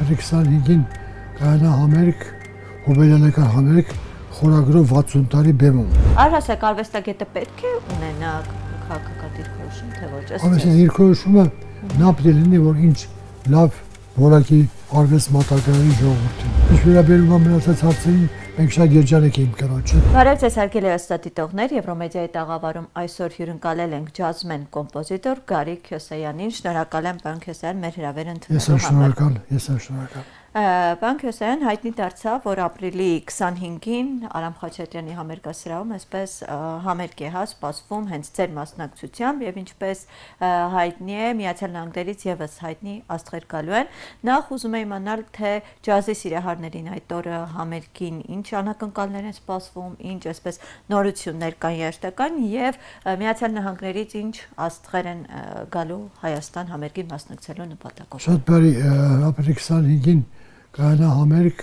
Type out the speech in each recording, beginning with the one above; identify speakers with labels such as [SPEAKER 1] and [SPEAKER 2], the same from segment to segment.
[SPEAKER 1] ապրիլի 25-ին կայանա համերգ, հոբելյանական համերգ խորագրով 60 տարի բեմում։
[SPEAKER 2] Առհասարակ արվեստագետը պետք է ունենա քաղաքական դիրքորոշում, թե ոչ։
[SPEAKER 1] Ամենից դիրքորոշումը նա պետք է լինի, որ ինչ լավ որակի արվեստ մատակարարի ժողովրդին։ Ինչ վերաբերում է մնացած հարցերին, մենք շատ երջանիկ ենք կրոջը։
[SPEAKER 2] Բարև ձեզ հարգելի հեռուստադիտողներ, Եվրոմեդիայի տաղավարում այսօր հյուրընկալել ենք ջազմեն կոմպոզիտոր Գարիկ Քյոսեյանին։ Շնորհակալ եմ, պարոն Քյոսեյան, մեր հրավերը ընդունելու համար։
[SPEAKER 1] Ես եմ շնորհակալ։
[SPEAKER 2] Պարոն Քյոսեյան հայտնի դարձավ, որ ապրիլի 25-ին Արամ Խաչատրյանի համերգասրահում այսպես համերգ է սպասվում հենց ձեր մասնակցությամբ եւ ինչպես հայտնի է Միացյալ Նահանգներից եւս հայտնի աստղեր գալու են։ Նախ ուզում եմ իմանալ, թե ջազի սիրահարներին այդ օրը համերգին ինչ անակնկալներ են սպասվում, ինչ այսպես նորություններ կան երաժշտական եւ Միացյալ Նահանգներից ինչ աստղեր են գալու Հայաստան համերգին մասնակցելու նպատակով։
[SPEAKER 1] Շատ բարի, ապրիլի 25-ին կայանա համերգ,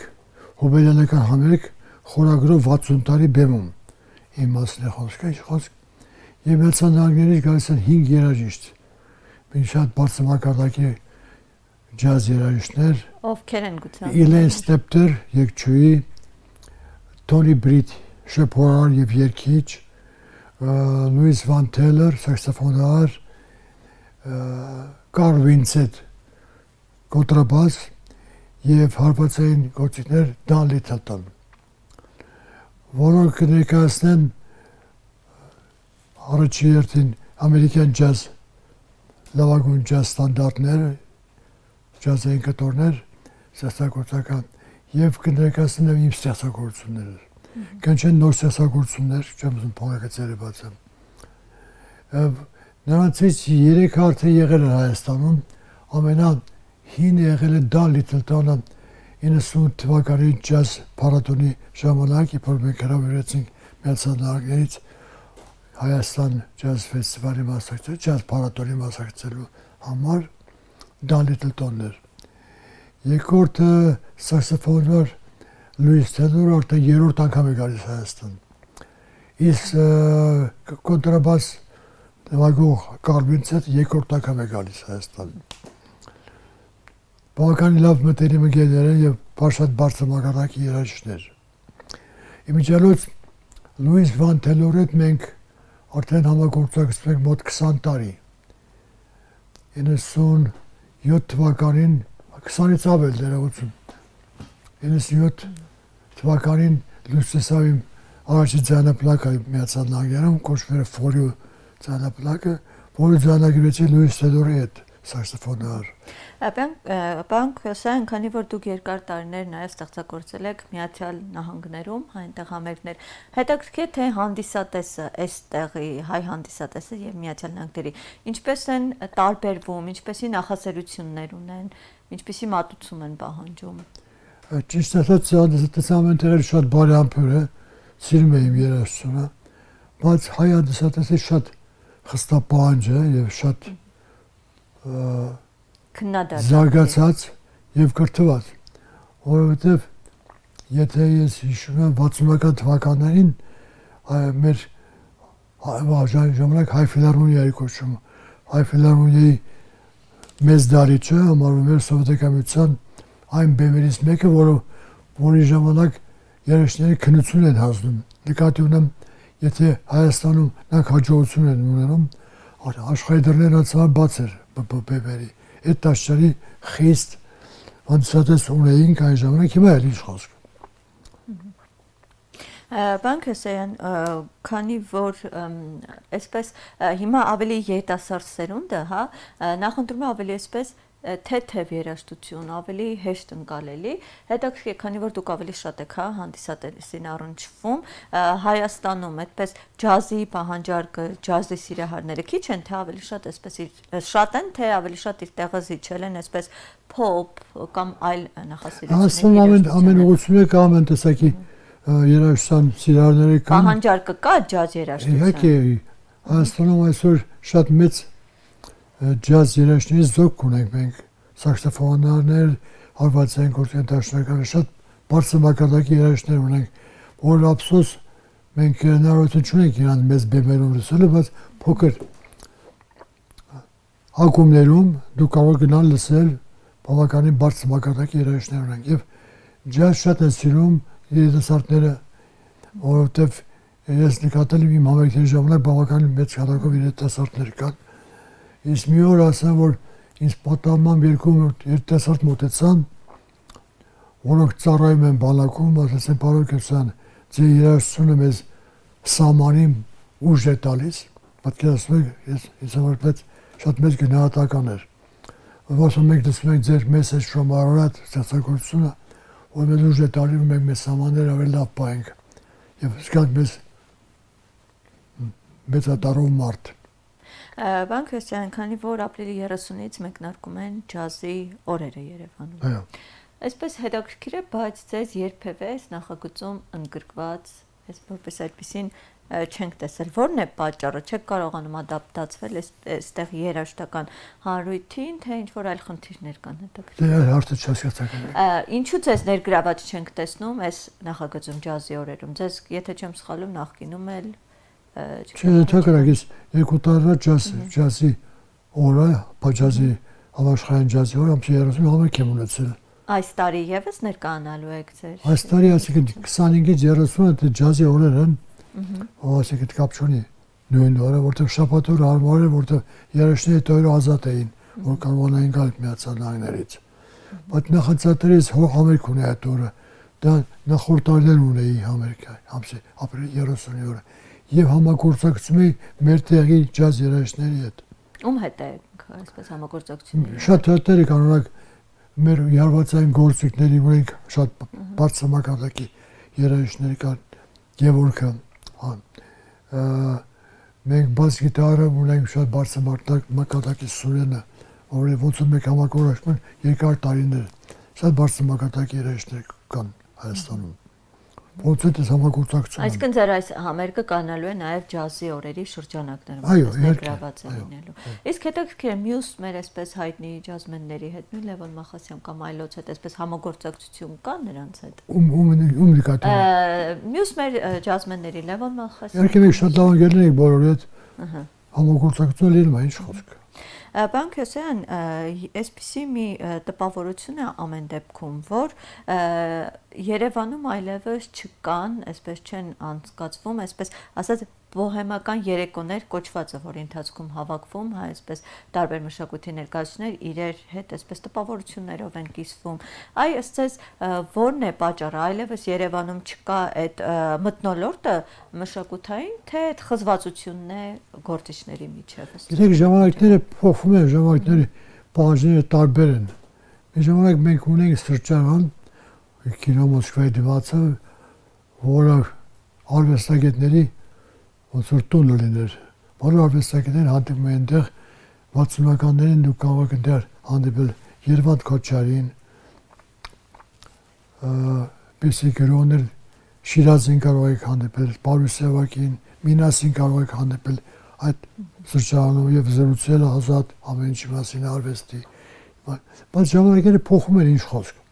[SPEAKER 1] հոբելյանական համերգ խորագրով 60 տարի բեմում։ Իմ մասն է խոսքը, եւ Միացյալ Նահանգներից գալիս են 5 երաժիշտ։ Մենք շատ բարձր մակարդակի ջազ երաժիշտներ։
[SPEAKER 2] Ովքեր են գուցե։
[SPEAKER 1] Իլեն Ստեպտեր, երգչուհի, Թոնի Բրիթ, շեփորար եւ երգիչ, Լուիս Վան Թելեր, սաքսոֆոնար, Կարլ Վինցենտ, կոնտրաբաս եւ հարվածային գործիչներ Դան Լիթլտոն, որոնք ներկայացնեն առաջին հերթին ամերիկյան ջազ, լավագույն ջազ ստանդարտներ, ջազային կտորներ, ստեղծագործական եւ կներկայացնեն իմ ստեղծագործությունները։ Կանչեն նոր ստեղծագործություններ, չեմ ուզում փողակացերը բացեմ։ Նրանցից 3 արդեն եղել են Հայաստանում, ամենահին եղել է Դան Լիթլտոնը 98 թվականի ջազ փառատոնի ժամանակ, երբ որ մենք հրավիրեցինք Միացյալ Նահանգներից Հայաստան ջազ ֆեստիվալի մասնակցելու, ջազ փառատոնի մասնակցելու համար Դան Լիթլտոնն էր։ Երկրորդը սաքսոֆոնար Լուիս Թելերը արդեն 3-րդ անգամ է գալիս Հայաստան։ Իսկ կոնտրաբաս նվագող Կարլ Վինցենտ 2-րդ անգամ է գալիս Հայաստան։ Բավականին լավ մտերիմ ընկերներ են եւ շատ բարձր մակարդակի երաժիշտներ։ Իմիջիալոց Լուիս Վան Թելերի հետ մենք արդեն համագործակցում ենք մոտ 20 տարի։ 97 թվականին 20-ից ավել ներողություն։ 97 թվականին լույս տեսավ իմ առաջին ձայնապլակը Միացյալ Նահանգներում, կոչվում էր Ֆորիո ձայնապլակը, որը ձայնագրվեց Լուիս Թելերի հետ սաքսոֆոնար։
[SPEAKER 2] Պարոն Քյոսեյան, քանի որ դուք երկար տարիներ նաև ստեղծագործել եք Միացյալ Նահանգներում, այնտեղ համերգներ, հետաքրքիր թե հանդիսատեսը, այստեղի հայ հանդիսատեսը եւ Միացյալ Նահանգների ինչպես են տարբերվում, ինչպեսի նախասերություններ ունեն, ինչպեսի մատուցում են պահանջում։
[SPEAKER 1] Ճիշտ ասած, հանդիսատեսը ամենտեղ շատ բարեհամբույր է, սիրում է իմ երաժշտությունը, բայց հայ հանդիսատեսը շատ խստապահանջ է եւ շատ զարգացած եւ կրթված, որովհետեւ եթե ես հիշում եմ 60-ական թվականներին մեր ժամանակ հայ ֆիլհարմոնիայի կոչում, հայ ֆիլհարմոնիայի մեծ դարիճը համարվում էր սովետական միության այն բեմերից մեկը, որի ժամանակ երաժիշտները քննություն են հանձնում։ Նկատի ունեմ, եթե Հայաստանում նրանք հաջողություն են ունենում, աշխարհի դռները ցավ բաց էր բեմերի։ Այդ տաշարի խիստ հանդիսատես ունեինք այն ժամանակ, հիմա էլ ինչ խոսք։
[SPEAKER 2] Պարոն Քյոսեյան, քանի որ այսպես հիմա ավելի երիտասարդ սերունդը, նախընտրում է ավելի այսպես թեթև երաժշտություն, ավելի հեշտ ընկալելի, հետաքրքիր է, քանի որ դուք ավելի շատ եք հանդիսատեսին առնչվում, Հայաստանում այդպես ջազի պահանջարկը, ջազի սիրահարները քիչ են, թե ավելի շատ այսպես շատ են, թե ավելի շատ իր տեղը զիջել են այսպես փոփ կամ այլ նախասիրությունների։
[SPEAKER 1] Հայաստանում ամեն ուղղությունը կա ամեն տեսակի երաժշտության սիրահարները կան։
[SPEAKER 2] Պահանջարկը կա ջազ երաժշտության։
[SPEAKER 1] Իհարկե, Հայաստանում այսօր շատ մեծ ջազ երաժիշտներից զոհ ունենք մենք, սաքսոֆոնարներ, հարվածային գործիքներ դաշնականը, շատ բարձր մակարդակի երաժիշտներ ունենք, որ ափսոս մենք հնարավորություն չունենք իրանց մեծ բեմերում լսելու, բայց փոքր ակումբներում դու կարող գնալ լսել բավականին բարձր մակարդակի երաժիշտներ ունենք եւ ջազ շատ են սիրում երիտասարդները, որովհետեւ ես նկատել եմ իմ համերգների ժամանակ բավականին մեծ քանակով երիտասարդներ կան։ Իսկ մի օր ասեմ, որ ինձ պատահման երկու երիտասարդ մոտեցան, որոնք ծառայում են բանակում, ասեցին պարոն Քերսյան, ձեր երաժշտությունը մեզ սահմանին ուժ է տալիս, պատկերացնում եք, ես համար շատ մեծ գնահատական էր։ Ոնց մենք լսում ենք ձեր մեսեջ շոմարորատ ստեղծագործությունը, որ մեզ ուժ է տալիս, մենք մեզ սահմանները ավելի լավ պահենք եւ զգանք մեզ մեծատարով մարդ։
[SPEAKER 2] Բան Քրիստիան, քանի որ ապրիլի 30-ից մեկնարկում են ջազի օրերը Երևանում։
[SPEAKER 1] Այո։
[SPEAKER 2] Այսպես հետաքրքիր է, բայց ձեզ երբևէ նախագծում ընդգրկված, այս որպես այդպեսին չենք տեսել, ո՞րն է պատճառը, չեք կարողանում ադապտացվել այստեղ երաժշտական հանրույթին, թե ինչ որ այլ խնդիրներ կան հետաքրքիր։
[SPEAKER 1] Դե հարցը չհասկացական է։
[SPEAKER 2] Ինչու ձեզ ներգրաված չենք տեսնում այս նախագծում ջազի օրերում։ Ձեզ, եթե չեմ սխալվում, նախկինում էլ
[SPEAKER 1] Չթակրակ ես երկու տարի ջազի օրը, ջազի համաշխարհային ջազի օրը ամսի 30 համերգ եմ ունեցել։
[SPEAKER 2] Այս տարի եւս ներկայանալու եք ձեր։
[SPEAKER 1] Այս տարի ասիկա 25-ից 30-ը դե ջազի օրեր են։ Ասիկա կապ չունի նույն օրը, որտեղ շաբաթ օրը հարմար է, որտեղ երեշտները տոյրը ազատ էին, որ կարողանային գալ միացանայիններից։ Բայց նախածատերից համերգ ունի այդ օրը։ Դա նախորդ տարիներ ունեի համերգ, ամսի ապրիլի 30-ի օրը։ Եվ համագործակցում էի մեր տեղի ջազ երաժիշտների հետ։
[SPEAKER 2] Ում հետ է այսպես համագործակցությունը։
[SPEAKER 1] Շատ հատներ է կանոնակ մեր հարվածային գործիքների ունենք շատ բարձր մակարդակի երաժիշտների կան Գևորգը, մենք բաս գիտարը ունենք շատ բարձր մակարդակի Սուրենը, որը ոնց որ մենք համագործակցում ենք երկար տարիներ, շատ բարձր մակարդակի երաժիշտներ կան Հայաստանում։ Ոնց է դες համագործակցում։
[SPEAKER 2] Այսինքն ձեր այս համերգը կանալու է նաև ջազի օրերի շրջանակներում,
[SPEAKER 1] այո,
[SPEAKER 2] ներգրաված է լինելու։ Իսկ հետաքրքիր է մյուս մեր այսպես հայտնի ջազմենների հետ, նույն Լևոն Մախասյան կամ այլոց հետ այսպես համագործակցություն կա նրանց հետ։
[SPEAKER 1] Ում նկատի։
[SPEAKER 2] Մյուս մեր ջազմենների Լևոն Մախասյան։
[SPEAKER 1] Իհարկե մենք շատ լավ ընկերներ ենք բոլորի հետ։ Համագործակցություն լինում է, ինչ խոսք։
[SPEAKER 2] Բան Քրիստիան, այսպիսի մի տպավորություն է ամեն դեպքում, որ Երևանում այլևս չկան, այսպես չեն անցկացվում, այսպես ասած բոհեմական երեկոներ կոչվածը, որի ընթացքում հավաքվում, հա, այսպես տարբեր մշակույթի ներկայացուցիչներ իրար հետ այսպես տպավորություններով են կիսվում։ Այ ըստ ձեզ ո՞րն է պատճառը, այլևս Երևանում չկա այդ մթնոլորտը մշակութային, թե այդ խզվածությունն է գործիչների միջև։
[SPEAKER 1] Գիտեք, ժամանակները փոխվում են, ժամանակների բաժինները տարբեր են։ Մի ժամանակ մենք ունենք սրճարան, կինո Մոսկվայի դիմացը, որը արվեստագետների ոնց որ տունը լիներ, բոլոր արվեստագետները հանդիպում էին այնտեղ 60-ականներին դուք կարող եք այնտեղ հանդիպել Երվանդ Քոչարին, Պիսի Գրոներ, Շիրազին կարող եք հանդիպել, Պարուս Սևակին, Մինասին կարող եք հանդիպել այդ սրճարանում եւ զրուցել ազատ ամեն ինչի մասին արվեստի։ Բայց ժամանակները փոխում են, ինչ խոսք։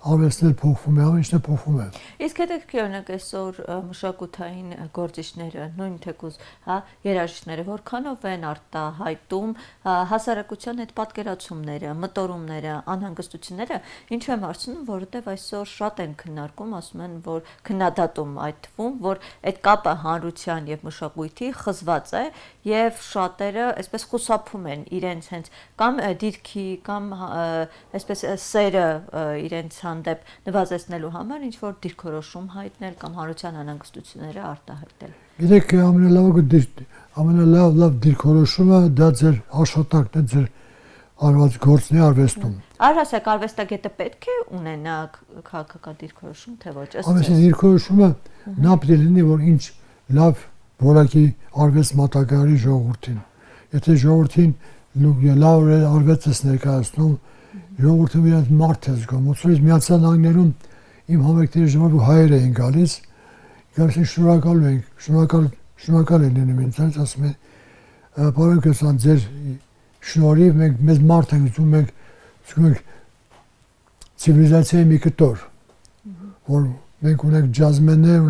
[SPEAKER 1] Արվեստներ փոխվում է, ամեն ինչն է փոխվում է։
[SPEAKER 2] Իսկ հետաքրքիր օրինակ այսօր մշակութային գործիչները, նույն թեկուզ, հա, երաժիշտները որքանով են արտահայտում հասարակության այդ պատկերացումները, մտորումները, անհանգստությունները, ինչու եմ հարցնում, որովհետև այսօր շատ են քննարկում, ասում են, որ քննադատում այդ թվում, որ այդ կապը հանրության եւ մշակույթի խզված է եւ շատերը այսպես խուսափում են իրենց հենց կամ դիրքի կամ այսպես սերը իրենց հանդեպ նվազեցնելու համար ինչ որ դիրքորոշում հայտնել կամ հանրության անհանգստությունները արտահայտել։
[SPEAKER 1] Գիտեք, ամենալավ դիրքորոշումը դա ձեր աշխատանքն է, ձեր արված գործն է արվեստում։
[SPEAKER 2] Առհասարակ արվեստագետը պետք է ունենա քաղաքական դիրքորոշում, թե ոչ։
[SPEAKER 1] Ամենից դիրքորոշումը նա պետք է լինի, որ ինչ լավ որակի արվեստ մատակարարի ժողովրդին։ Եթե ժողովրդին լավ արվեստ ներկայացնում, ժողովուրդը իրենց մարդ է զգում, ոնց Միացյալ Նահանգներում իմ համերգների ժամանակ հայեր էին գալիս են շնորհակալ են լինում ինձ, ասում են, պարոն Քրիստիան, ձեր շնորհիվ մեզ մարդ ենք զգում, մենք զգում ենք ցիվիլիզացիայի մի կտոր, որ մենք ունենք ջազմեններ,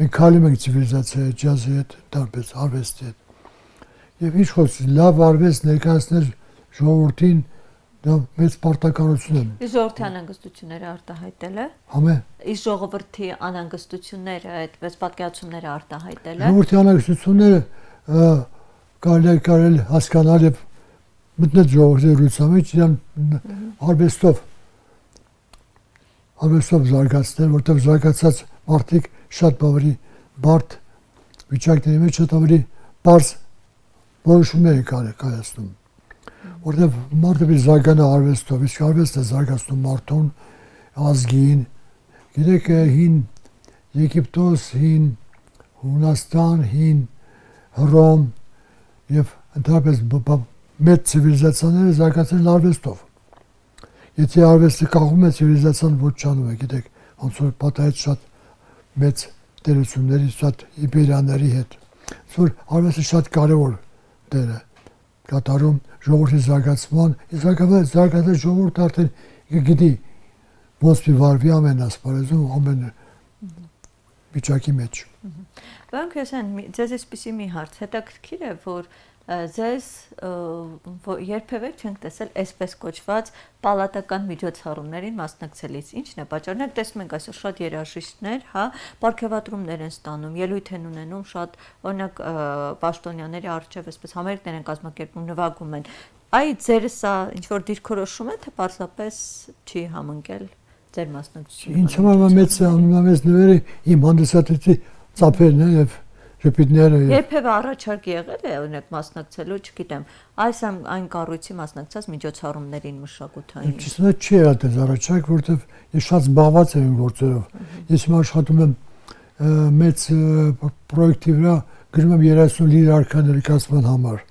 [SPEAKER 1] մենք քալում ենք ցիվիլիզացիայի ջազի հետ, տարբեր արվեստի հետ։ Եվ ինչ խոսք, լավ արվեստ ներկայացնել ժողովրդին դա մեծ պարտականություն է։
[SPEAKER 2] Իսկ ժողովրդի անհանգստությունները արտահայտել է։
[SPEAKER 1] Համե։
[SPEAKER 2] Իսկ ժողովրդի անհանգստությունները, այդպես պատկերացումները արտահայտել է։
[SPEAKER 1] Ժողովրդի անհանգստությունները կարելի հասկանալ եւ մտնել ժողովրդի լուսամիջ իրան արվեստով զարգացնել, որտեղ զարգացած մարդիկ շատ ավելի բարդ վիճակների մեջ շատ ավելի բարձ որոշումներ են կայացնում։ Որտեղ մարդը bị զարգանա արվեստով, իսկ արվեստը զարգացնում մարդուն, ազգին, գիտեք հին Եգիպտոս, հին Հունաստան, հին Հռոմ եւ ընդհանրապես մեծ ցիվիլիզացիաները զարգացել են արվեստով։ Եթե արվեստը կախում է ցիվիլիզացիան ոչ չանում է, գիտեք, ոնց որ պատահեց շատ մեծ տերությունների, շատ իմպերիաների հետ։ Որ արվեստը շատ կարևոր դեր է կատարում ժողովրդի զարգացման, զարգացած ժողովուրդը արդեն գիտի ոնց մի վարվի ամենասպարեզում ամեն վիճակի մեջ։
[SPEAKER 2] Բանկ հեսան ձեզ էսպիսի մի հարց հետաքրքիր է, որ ձեզ երբևէ չենք տեսել այսպես կոչված պալատական միջոցառումներին մասնակցելիս։ Ինչն է պատճառը։ Մենք տեսնում ենք այսօր շատ երաժիշտներ, հա, պարգևատրումներ են ստանում, ելույթ են ունենում, շատ օրինակ պաշտոնյաների առջև այսպես համերգներ են կազմակերպում, նվագում են։ Այ ձերը սա ինչ որ դիրքորոշում է, թե պարզապես չի համընկել ձեր մասնակցությունը։
[SPEAKER 1] Ինձ համար մեծ նվերը իմ հանդիսատեսի ծափերն են եւ ժպիտները։
[SPEAKER 2] Երբևէ առաջարկ եղել է օրինակ մասնակցելու, չգիտեմ, այս այն կառույցի մասնակցած միջոցառումներին մշակութային։
[SPEAKER 1] Ճիշտ է, չի եղել դες առաջարկ, որովհետեւ ես շատ զբաղված եմ գործերով։ Ես հիմա աշխատում եմ մեծ պրոյեկտի վրա, գրում եմ 30 լիր արքա ներկայացման համար։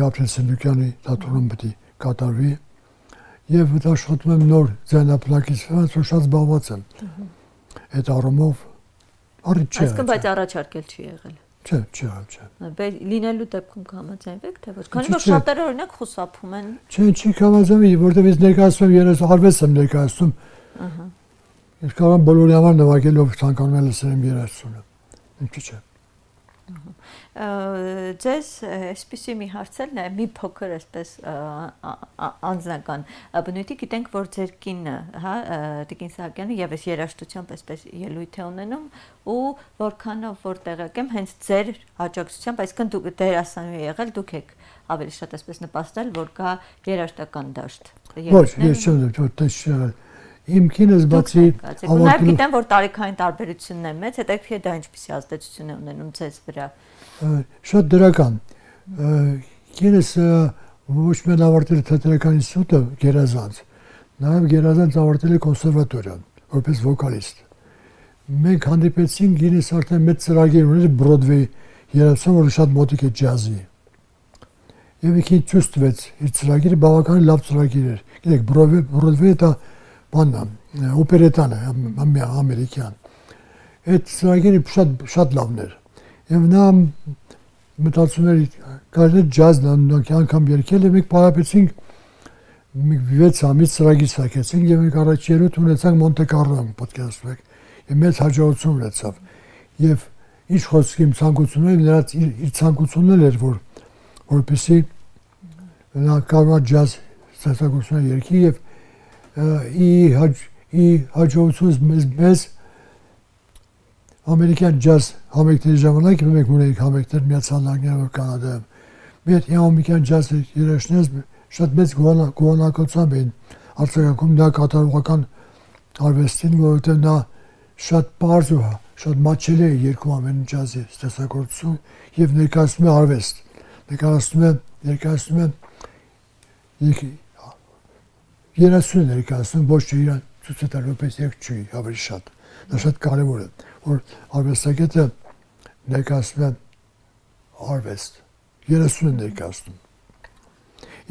[SPEAKER 1] Գաբրիել Սենդուկյանի թատրոնում պետք է կատարվի եւ աշխատում եմ նոր ձայնապնակից վրա, որ շատ զբաղված եմ։ Այդ առումով առիթ չէ։
[SPEAKER 2] Այսինքն բայց առաջարկել չի եղել։
[SPEAKER 1] Չէ։
[SPEAKER 2] Բայց լինելու դեպքում կհամաձայնվեք, թե ոչ։ Քանի որ շատերը օրինակ խուսափում են։
[SPEAKER 1] Չի կհամաձայնվի, որովհետեւ ես ներկայացնում եմ 30 արվեստ եմ ներկայացնում։ Ես կարող եմ բոլորի համար նվագելով ցանկանում եմ լսել 30-ը։ Ինչի՞ չէ։
[SPEAKER 2] Ձեզ այսպեսի մի հարցել է մի փոքր այսպես անձնական բնույթի գիտենք որ ձեր կինը հա Տիկին Սահակյանը եւս երաժշտությամբ այսպես ելույթ է ունենում ու որքանով որ տեղակ եմ հենց ձեր աջակցությամբ այսինքն դուք դերասանուհի եղել դուք եք ավելի շատ այսպես նպաստել որ կա երաժշտական դաշտ
[SPEAKER 1] ոչ ես չեմ Իմ կինս բացի
[SPEAKER 2] Նաև գիտեմ որ տարիքային տարբերությունն է մեծ հետաքրքիր է դա ինչպիսի ազդեցություն է ունենում ձեզ վրա
[SPEAKER 1] Շատ դրական կինս ոչ միայն ավարտել է թատերական ինստիտուտը Գերազանց նաև Գերազանց ավարտել է կոնսերվատորիան որպես վոկալիստ Մենք հանդիպեցինք կինս արդեն մեծ ծրագիր ուներ Բրոդվեյ երաժշտություն որը շատ մոտիկ է ջազի Եվ ինքին ցույց տվեց իր ծրագիրը բավականին լավ ծրագիր էր գիտեք Բրոդվեյը դա բանն օպերետան է ամերիկյան Այդ ծրագիրը շատ լավն էր Եվ նա մտածում էր կարելի ջազն անգամ երգել եւ մենք պարապեցինք 6 ամիս ծրագիր սարքեցինք եւ մենք առաջ ելույթ ունեցանք Մոնտե Կառլոյում պատկերացրեք եւ մեծ հաջողություն ունեցավ եւ ինչ խոսքի իմ ցանկությունն էր նրանց իր ցանկությունն էր որպեսզի նա կարող ջազ ստեղծագործություն երգի եւ ի հաջողությունս մեզ Ամերիկյան ջազ համերգների ժամանակ մենք ունեինք համերգներ Միացյալ Նահանգներում Կանադայում։ Մեր ամերիկյան ջազ երաժիշտներն շատ մեծ գոհանակությամբ էին արձակում դա կատարողական արվեստին, որովհետև նա շատ պարզ ու շատ մատչելի է երկու ամեն ջազի ստեղծագործություն եւ ներկայացնում է արվեստ։ Ներկայացնում է ներկայացնում ոչ թե իրան ցույց տալ որպես երգչուհի, ավելի շատ։ Դա շատ կարևոր է, որ արվեստագետը ներկայացնում է արվեստ, երաժշտություն ներկայացնում։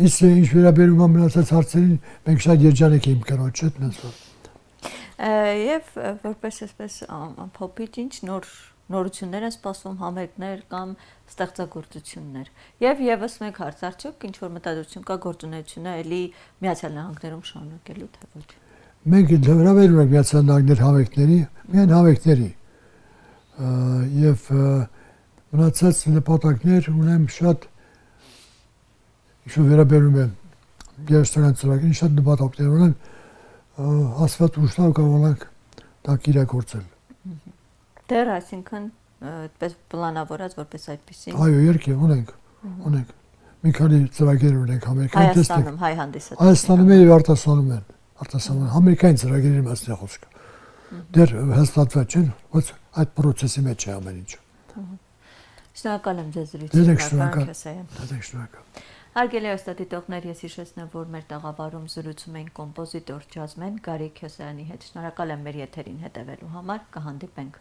[SPEAKER 1] Ինչ վերաբերում է մնացած հարցերին, մենք շատ երջանիկ ենք կնոջ հետ մեզ որ։
[SPEAKER 2] Եվ որպես այսպես փոփիչ ինչ նորություններ են սպասվում համերգներ կամ ստեղծագործություններ։ Եվ եւս մեկ հարց արդյոք ինչ որ մտադրություն կա գործունեությունը էլի Միացյալ Նահանգներում շարունակելու թե ոչ։
[SPEAKER 1] Մենք հրավերում ենք Միացյալ Նահանգներ համերգների, միայն համերգների։ Եվ մնացած նպատակներ ունեմ շատ ինչ վերաբերում է երաժշտական ծրագրին շատ նպատակներ ունեն, ասված ուշտավ կարողանանք դա իրագործել։
[SPEAKER 2] Դեռ այսինքն այդպես պլանավորած որպես այդպեսին։
[SPEAKER 1] Այո, երկի ունենք։ Մի քանի ծրագիր ունենք Ամերիկայում տեսնենք։
[SPEAKER 2] Հայաստանում հայ հանդիսատեսներ։
[SPEAKER 1] Հայաստանում եւ արտասանում են։ Արտասանում Ամերիկային ծրագրերի մասն է խոսքը։ Դեռ հաստատված չէ, ոչ այդ process-ի մեջ է ամեն ինչ։
[SPEAKER 2] Շնորհակալ եմ ձեզ զրույցի
[SPEAKER 1] Շնորհակալ։
[SPEAKER 2] Շնորհակալ։ Հարգելի հեռուստադիտողներ, ես հիշեցնեմ, որ մեր տաղավարում զրուցում ենք կոմպոզիտոր ջազմեն Գարիկ Քյոսայանի հետ։ Շնորհակալ եմ մեր եթերին հետևելու համար, կհանդիպենք